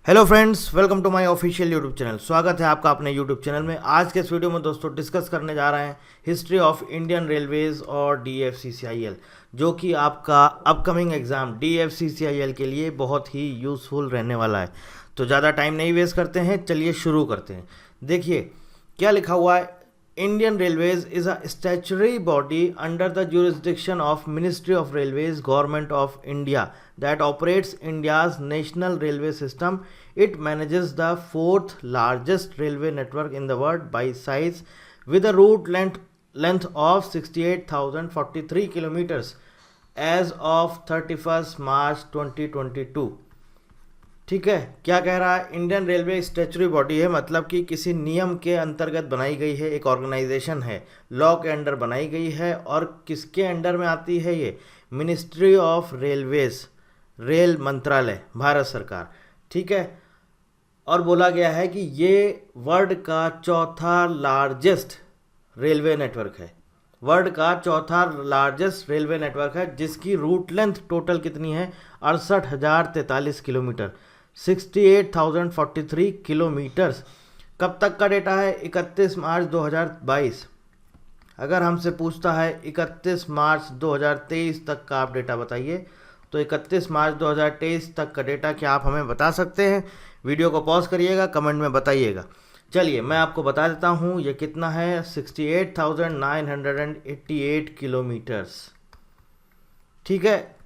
Hello friends, welcome to my official YouTube channel. स्वागत है आपका अपने यूट्यूब चैनल में। आज के इस वीडियो में दोस्तों डिस्कस करने जा रहे हैं हिस्ट्री ऑफ इंडियन रेलवेज और DFCCIL, जो कि आपका अपकमिंग एग्ज़ाम DFCCIL के लिए बहुत ही यूज़फुल रहने वाला है। तो ज़्यादा टाइम नहीं वेस्ट करते हैं, चलिए शुरू करते हैं। देखिए क्या लिखा हुआ है। Indian Railways is a statutory body under the jurisdiction of Ministry of Railways, Government of India, that operates India's national railway system. It manages the fourth largest railway network in the world by size, with a route length of 68,043 kilometers as of 31st March 2022। ठीक है, क्या कह रहा है। Indian railway statutory body है, मतलब कि किसी नियम के अंतर्गत बनाई गई है, एक ऑर्गेनाइजेशन है, लॉ के अंडर बनाई गई है। और किसके अंडर में आती है ये? मिनिस्ट्री ऑफ रेलवेज, रेल मंत्रालय, भारत सरकार। ठीक है, और बोला गया है कि ये वर्ल्ड का चौथा लार्जेस्ट रेलवे नेटवर्क है। वर्ल्ड का चौथा लार्जेस्ट रेलवे नेटवर्क है, जिसकी रूट लेंथ टोटल कितनी है? 68,043 किलोमीटर, 68,043 किलोमीटर्स। कब तक का डेटा है? 31 मार्च 2022। अगर हमसे पूछता है 31 मार्च 2023 तक का आप डेटा बताइए, तो 31 मार्च 2023 तक का डेटा क्या आप हमें बता सकते हैं? वीडियो को पॉज करिएगा, कमेंट में बताइएगा। चलिए मैं आपको बता देता हूँ ये कितना है। 68,988 किलोमीटर्स। ठीक है,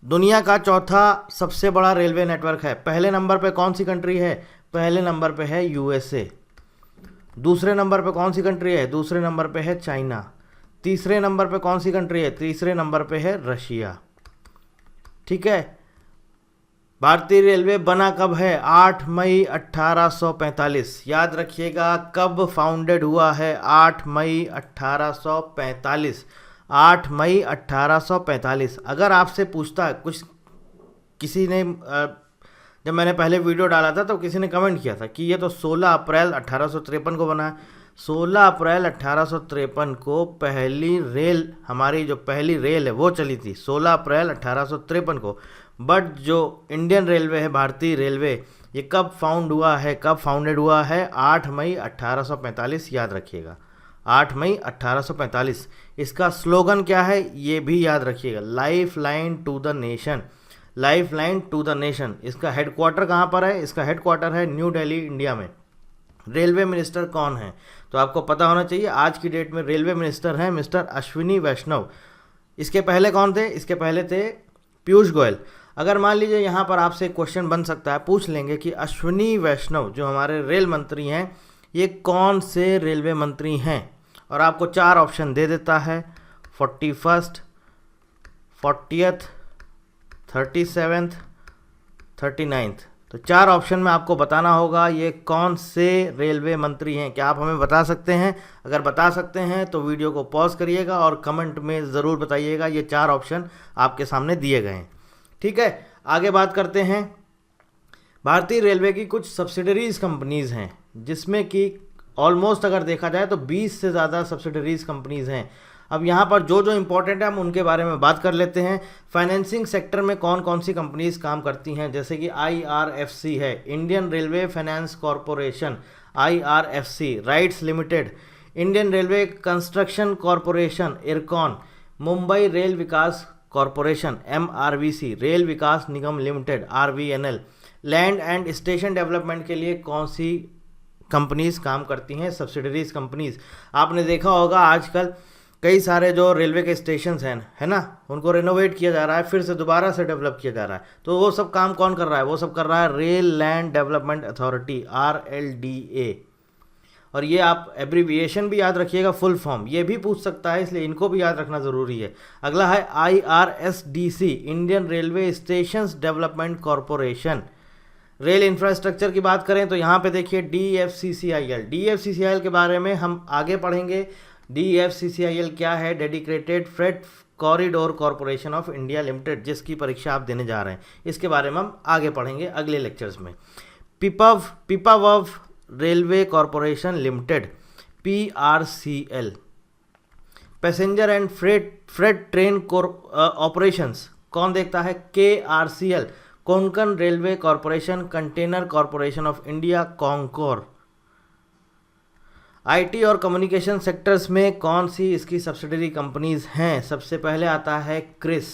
दुनिया का चौथा सबसे बड़ा रेलवे नेटवर्क है। पहले नंबर पे कौन सी कंट्री है? पहले नंबर पे है USA। दूसरे नंबर पे कौन सी कंट्री है? दूसरे नंबर पे है चाइना। तीसरे नंबर पे कौन सी कंट्री है? तीसरे नंबर पे है रशिया। ठीक है, भारतीय रेलवे बना कब है? 8 मई 1845। याद रखिएगा, कब फाउंडेड हुआ है? 8 मई 1845। 8 मई 1845। अगर आपसे पूछता है कुछ, किसी ने जब मैंने पहले वीडियो डाला था तो किसी ने कमेंट किया था कि ये तो 16 अप्रैल 1853 को बना है। 16 अप्रैल 1853 को पहली रेल, हमारी जो पहली रेल है वो चली थी 16 अप्रैल 1853 को। बट जो इंडियन रेलवे है, भारतीय रेलवे, ये कब फाउंड हुआ है, कब फाउंडेड हुआ है? 8 मई 1845। याद रखिएगा, 8 मई 1845। इसका स्लोगन क्या है ये भी याद रखिएगा, life line to the nation. Life line to the nation. इसका हेडक्वार्टर कहाँ पर है? इसका हेडक्वार्टर है न्यू दिल्ली, इंडिया में। रेलवे मिनिस्टर कौन है? तो आपको पता होना चाहिए, आज की डेट में रेलवे मिनिस्टर हैं मिस्टर अश्विनी वैष्णव। इसके पहले कौन थे? इसके पहले थे पीयूष गोयल। अगर मान लीजिए यहाँ पर आपसे क्वेश्चन बन सकता है, पूछ लेंगे कि अश्विनी वैष्णव जो हमारे रेल मंत्री हैं, ये कौन से रेलवे मंत्री हैं? और आपको 4 ऑप्शन दे देता है, 41st, 40th, 37th, 39th। तो 4 ऑप्शन में आपको बताना होगा ये कौन से रेलवे मंत्री हैं। क्या आप हमें बता सकते हैं? अगर बता सकते हैं तो वीडियो को पॉज करिएगा और कमेंट में ज़रूर बताइएगा। ये 4 ऑप्शन आपके सामने दिए गए हैं। ठीक है, आगे बात करते हैं। भारतीय रेलवे की कुछ सब्सिडरीज कंपनीज़ हैं, जिसमें कि ऑलमोस्ट अगर देखा जाए तो 20 से ज़्यादा सब्सिडरीज कंपनीज़ हैं। अब यहाँ पर जो जो इम्पोर्टेंट है हम उनके बारे में बात कर लेते हैं। फाइनेंसिंग सेक्टर में कौन कौन सी कंपनीज काम करती हैं? जैसे कि IRFC है, Indian railway finance corporation, IRFC, rights limited, Indian railway construction corporation, IRCON, Mumbai rail Vikas corporation, MRVC, rail Vikas Nigam limited, RVNL। Land and station development के लिए कौन सी कंपनीज काम करती हैं? Subsidiaries companies. आपने देखा होगा आजकल कई सारे जो रेलवे के स्टेशन हैं, है ना, उनको रिनोवेट किया जा रहा है, फिर से दोबारा से डेवलप किया जा रहा है। तो वो सब काम कौन कर रहा है? वो सब कर रहा है rail land development authority, RLDA। और ये आप एब्रीविएशन भी याद रखिएगा, फुल फॉर्म ये भी पूछ सकता है, इसलिए इनको भी याद रखना ज़रूरी है। अगला है IRSDC, Indian railway stations development corporation. Rail infrastructure की बात करें तो यहाँ पे देखिए DFCCIL। DFCCIL के बारे में हम आगे पढ़ेंगे। DFCCIL क्या है? Dedicated freight corridor corporation of India limited, जिसकी परीक्षा आप देने जा रहे हैं। इसके बारे में हम आगे पढ़ेंगे अगले लेक्चर्स में। Pipavav railway corporation limited, PRCL। Passenger and freight train operations कौन देखता है? KRCL, Konkan railway corporation, container corporation of India, CONCOR. IT और कम्युनिकेशन सेक्टर्स में कौन सी इसकी सब्सिडरी कंपनीज हैं? सबसे पहले आता है CRIS,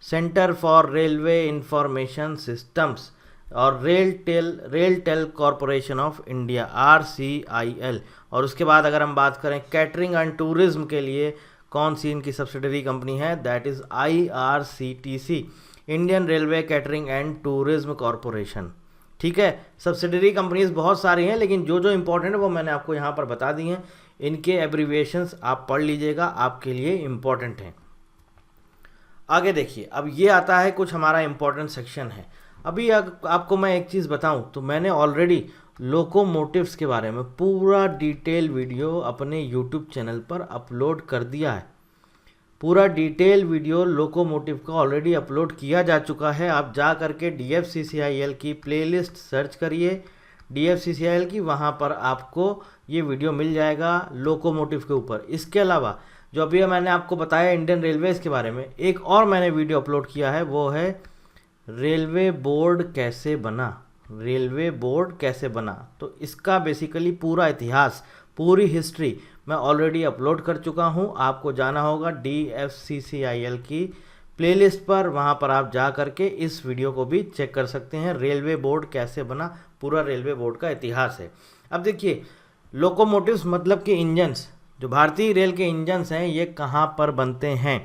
centre for railway information systems, और RailTel corporation of India, RCIL। और उसके बाद अगर हम बात करें कैटरिंग एंड टूरिज्म के लिए कौन सी इनकी सब्सिडरी कंपनी है, that is IRCTC, Indian railway catering and tourism corporation. ठीक है, सब्सिडरी कंपनीज बहुत सारी हैं, लेकिन जो जो इंपॉर्टेंट है वो मैंने आपको यहाँ पर बता दी हैं। इनके एब्रीविएशंस आप पढ़ लीजिएगा, आपके लिए इम्पॉर्टेंट हैं। आगे देखिए, अब ये आता है कुछ हमारा इम्पॉर्टेंट सेक्शन है। अभी आपको मैं एक चीज़ बताऊँ तो मैंने ऑलरेडी लोकोमोटिव्स के बारे में पूरा डिटेल वीडियो अपने यूट्यूब चैनल पर अपलोड कर दिया है। पूरा डिटेल वीडियो लोकोमोटिव का ऑलरेडी अपलोड किया जा चुका है। आप जा करके DFCCIL की प्लेलिस्ट सर्च करिए, DFCCIL की, वहाँ पर आपको ये वीडियो मिल जाएगा लोकोमोटिव के ऊपर। इसके अलावा जो अभी मैंने आपको बताया इंडियन रेलवेज़ के बारे में, एक और मैंने वीडियो अपलोड किया है, वो है रेलवे बोर्ड कैसे बना। रेलवे बोर्ड कैसे बना, तो इसका बेसिकली पूरा इतिहास, पूरी हिस्ट्री मैं ऑलरेडी अपलोड कर चुका हूं। आपको जाना होगा DFCCIL की प्लेलिस्ट पर, वहां पर आप जा करके इस वीडियो को भी चेक कर सकते हैं। रेलवे बोर्ड कैसे बना, पूरा रेलवे बोर्ड का इतिहास है। अब देखिए, लोकोमोटिव्स मतलब कि इंजन्स, जो भारतीय रेल के इंजन्स हैं, ये कहाँ पर बनते हैं,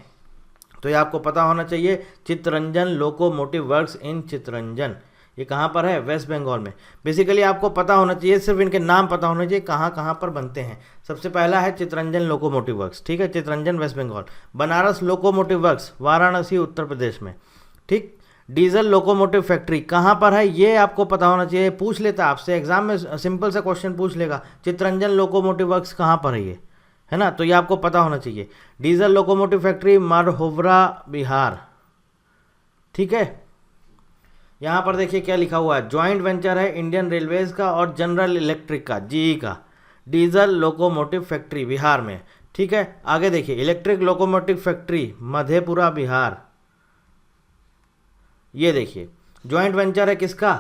तो ये आपको पता होना चाहिए। Chittaranjan locomotive works in Chittaranjan, ये कहाँ पर है, वेस्ट बंगाल में। बेसिकली आपको पता होना चाहिए, सिर्फ इनके नाम पता होना चाहिए कहाँ कहाँ पर बनते हैं। सबसे पहला है चित्तरंजन लोकोमोटिव वर्क्स, ठीक है, Chittaranjan west Bengal. Banaras locomotive works Varanasi Uttar Pradesh में, ठीक। डीजल लोकोमोटिव फैक्ट्री कहाँ पर है, ये आपको पता होना चाहिए। पूछ लेता आपसे एग्जाम में, सिंपल सा क्वेश्चन पूछ लेगा, चित्तरंजन लोकोमोटिव वर्क्स कहाँ पर है ये, है ना, तो ये आपको पता होना चाहिए। डीजल लोकोमोटिव फैक्ट्री मरहोवरा बिहार, ठीक है। यहाँ पर देखिए क्या लिखा हुआ है, ज्वाइंट वेंचर है इंडियन रेलवेज का और जनरल इलेक्ट्रिक का, GE का, डीजल लोकोमोटिव फैक्ट्री बिहार में, ठीक है। आगे देखिए, electric locomotive factory Madhepura Bihar, ये देखिए ज्वाइंट वेंचर है किसका,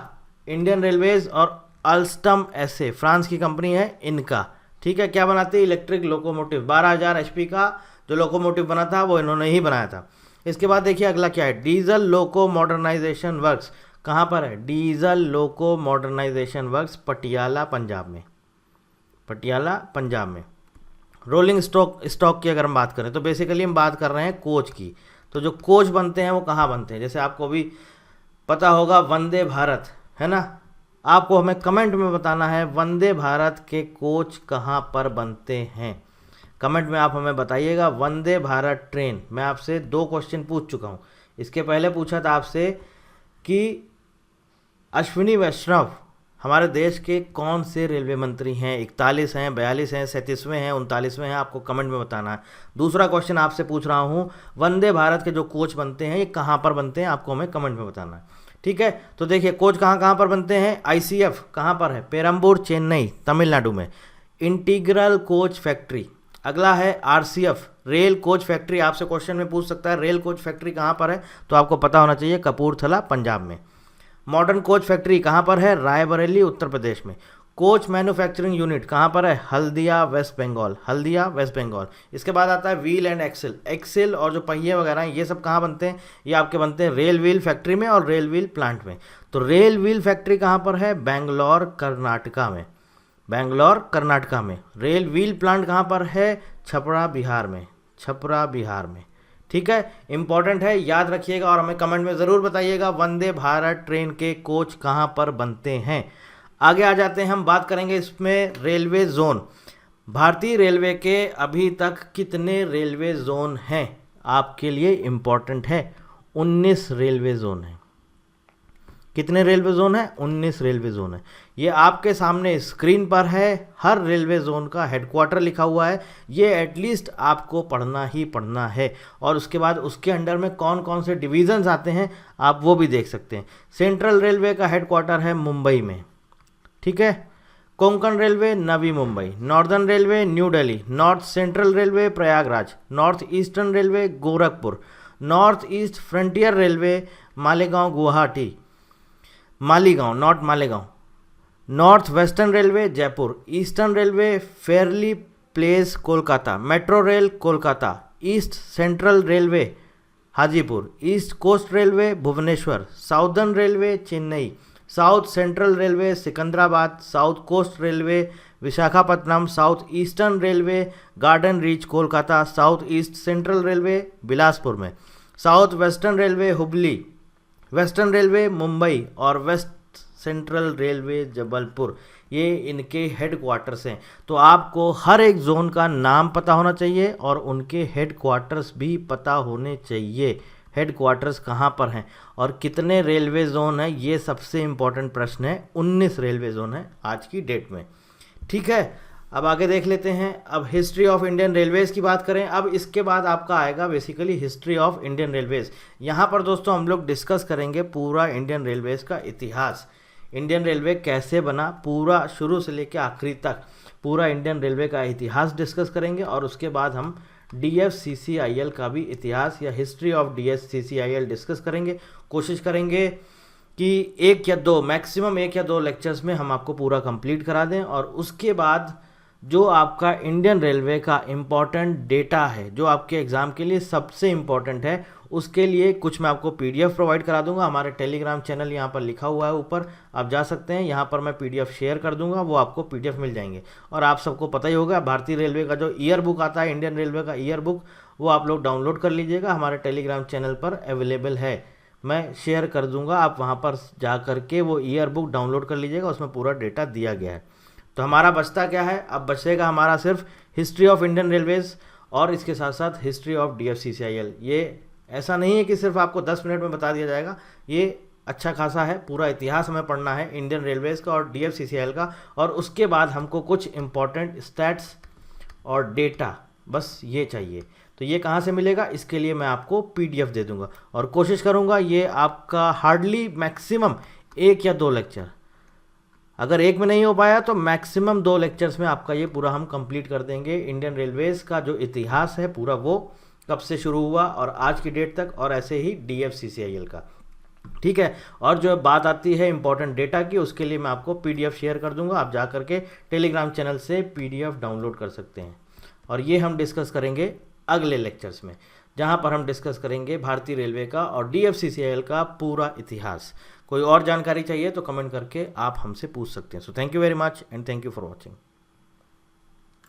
इंडियन रेलवेज और अल्स्टम SA, फ्रांस की कंपनी है इनका, ठीक है। क्या बनाते हैं, इलेक्ट्रिक लोकोमोटिव। 12,000 HP का जो लोकोमोटिव बना था वो इन्होंने ही बनाया था। इसके बाद देखिए अगला क्या है, डीजल लोको मॉडर्नाइजेशन वर्क्स कहाँ पर है, diesel loco modernisation works Patiala Punjab में, पटियाला पंजाब में। रोलिंग स्टॉक की अगर हम बात करें तो बेसिकली हम बात कर रहे हैं कोच की। तो जो कोच बनते हैं वो कहाँ बनते हैं, जैसे आपको भी पता होगा वंदे भारत, है ना, आपको हमें कमेंट में बताना है वंदे भारत के कोच कहाँ पर बनते हैं। कमेंट में आप हमें बताइएगा। वंदे भारत ट्रेन, मैं आपसे 2 क्वेश्चन पूछ चुका हूँ। इसके पहले पूछा था आपसे कि अश्विनी वैष्णव हमारे देश के कौन से रेलवे मंत्री हैं, 41 हैं, 42 हैं, 37वें हैं, 39वें हैं, आपको कमेंट में बताना है। दूसरा क्वेश्चन आपसे पूछ रहा हूँ, वंदे भारत के जो कोच बनते हैं ये कहाँ पर बनते हैं, आपको हमें कमेंट में बताना है, ठीक है। तो देखिए कोच कहाँ कहाँ पर बनते हैं, ICF कहाँ पर है, पेरम्बूर चेन्नई तमिलनाडु में, इंटीग्रल कोच फैक्ट्री। अगला है RCF रेल कोच फैक्ट्री, आपसे क्वेश्चन में पूछ सकता है रेल कोच फैक्ट्री कहाँ पर है, तो आपको पता होना चाहिए कपूरथला पंजाब में। मॉडर्न कोच फैक्ट्री कहाँ पर है, रायबरेली उत्तर प्रदेश में। कोच मैन्युफैक्चरिंग यूनिट कहाँ पर है, हल्दिया वेस्ट बंगाल, हल्दिया वेस्ट बंगाल। इसके बाद आता है व्हील एंड एक्सेल और जो पहिए वगैरह हैं ये सब कहाँ बनते हैं, ये आपके बनते हैं रेल व्हील फैक्ट्री में और रेल व्हील प्लांट में। तो रेल व्हील फैक्ट्री कहाँ पर है, बेंगलोर कर्नाटका में, बेंगलोर कर्नाटका में। रेल व्हील प्लांट कहाँ पर है, छपरा बिहार में, छपरा बिहार में, ठीक है। इंपॉर्टेंट है, याद रखिएगा और हमें कमेंट में ज़रूर बताइएगा वंदे भारत ट्रेन के कोच कहाँ पर बनते हैं। आगे आ जाते हैं, हम बात करेंगे इसमें रेलवे जोन। भारतीय रेलवे के अभी तक कितने रेलवे जोन हैं, आपके लिए इम्पॉर्टेंट है। 19 रेलवे जोन है। कितने रेलवे जोन है, 19 रेलवे जोन है। ये आपके सामने स्क्रीन पर है, हर रेलवे जोन का हेडक्वार्टर लिखा हुआ है। ये एटलीस्ट आपको पढ़ना ही पढ़ना है। और उसके बाद उसके अंडर में कौन कौन से डिवीजन्स आते हैं आप वो भी देख सकते हैं। सेंट्रल रेलवे का हेडक्वार्टर है मुंबई में, ठीक है। Konkan Railway Navi Mumbai, Northern Railway New Delhi, North Central Railway Prayagraj, North Eastern Railway Gorakhpur, North East Frontier Railway Malegaon Guwahati, Maligaon, not Malegaon. North Western Railway Jaipur, Eastern Railway Fairlie Place Kolkata, metro rail Kolkata, East Central Railway Hajipur, East Coast Railway Bhubaneswar, Southern Railway Chennai, South Central Railway Secunderabad, South Coast Railway Visakhapatnam, South Eastern Railway Garden Reach Kolkata, South East Central railway Bilaspur में, south western railway Hubli, western railway Mumbai और waste central railway Jabalpur, ये इनके head quarters हैं। तो आपको हर एक zone का नाम पता होना चाहिए और उनके हेड क्वार्टर्स भी पता होने चाहिए। हेड क्वार्टर्स कहाँ पर हैं और कितने रेलवे जोन है, ये सबसे इम्पोर्टेंट प्रश्न है। 19 रेलवे जोन है आज की डेट में। ठीक है, अब आगे देख लेते हैं। अब हिस्ट्री ऑफ इंडियन रेलवेज़ की बात करें। अब इसके बाद आपका आएगा basically history of Indian Railways. यहाँ पर दोस्तों हम लोग डिस्कस करेंगे पूरा इंडियन रेलवेज़ का इतिहास, इंडियन रेलवे कैसे बना, पूरा शुरू से लेकर आखिरी तक पूरा इंडियन रेलवे का इतिहास डिस्कस करेंगे। और उसके बाद हम DFCCIL का भी इतिहास या हिस्ट्री ऑफ DFCCIL डिस्कस करेंगे। कोशिश करेंगे कि एक या दो, मैक्सिमम एक या दो लेक्चर्स में हम आपको पूरा कंप्लीट करा दें। और उसके बाद जो आपका इंडियन रेलवे का इम्पॉर्टेंट डेटा है, जो आपके एग्ज़ाम के लिए सबसे इम्पॉर्टेंट है, उसके लिए कुछ मैं आपको PDF प्रोवाइड करा दूंगा। हमारे टेलीग्राम चैनल यहाँ पर लिखा हुआ है ऊपर, आप जा सकते हैं। यहाँ पर मैं PDF शेयर कर दूंगा, वो आपको PDF मिल जाएंगे। और आप सबको पता ही होगा भारतीय रेलवे का जो ईयर बुक आता है, इंडियन रेलवे का ईयर बुक, वो आप लोग डाउनलोड कर लीजिएगा, हमारे टेलीग्राम चैनल पर अवेलेबल है। मैं शेयर कर दूंगा, आप वहाँ पर जा करके वो ईयर बुक डाउनलोड कर लीजिएगा, उसमें पूरा डेटा दिया गया है। तो हमारा बचता क्या है, अब बचेगा हमारा सिर्फ हिस्ट्री ऑफ इंडियन रेलवेज़ और इसके साथ साथ हिस्ट्री ऑफ DFCCIL। ये ऐसा नहीं है कि सिर्फ आपको 10 मिनट में बता दिया जाएगा, ये अच्छा खासा है, पूरा इतिहास हमें पढ़ना है इंडियन रेलवेज़ का और DFCCIL का। और उसके बाद हमको कुछ इंपॉर्टेंट स्टैट्स और डेटा, बस ये चाहिए। तो ये कहाँ से मिलेगा, इसके लिए मैं आपको PDF दे दूंगा और कोशिश करूंगा ये आपका हार्डली मैक्सिमम 1 या 2 लेक्चर, अगर एक में नहीं हो पाया तो मैक्सिमम 2 लेक्चर्स में आपका ये पूरा हम कंप्लीट कर देंगे। इंडियन रेलवेज़ का जो इतिहास है पूरा, वो कब से शुरू हुआ और आज की डेट तक, और ऐसे ही DFCCIL का। ठीक है, और जो बात आती है इंपॉर्टेंट डेटा की, उसके लिए मैं आपको PDF शेयर कर दूंगा, आप जा करके टेलीग्राम चैनल से PDF डाउनलोड कर सकते हैं। और ये हम डिस्कस करेंगे अगले लेक्चर्स में, जहाँ पर हम डिस्कस करेंगे भारतीय रेलवे का और DFCCIL का पूरा इतिहास। कोई और जानकारी चाहिए तो कमेंट करके आप हमसे पूछ सकते हैं। So thank you very much and thank you for watching.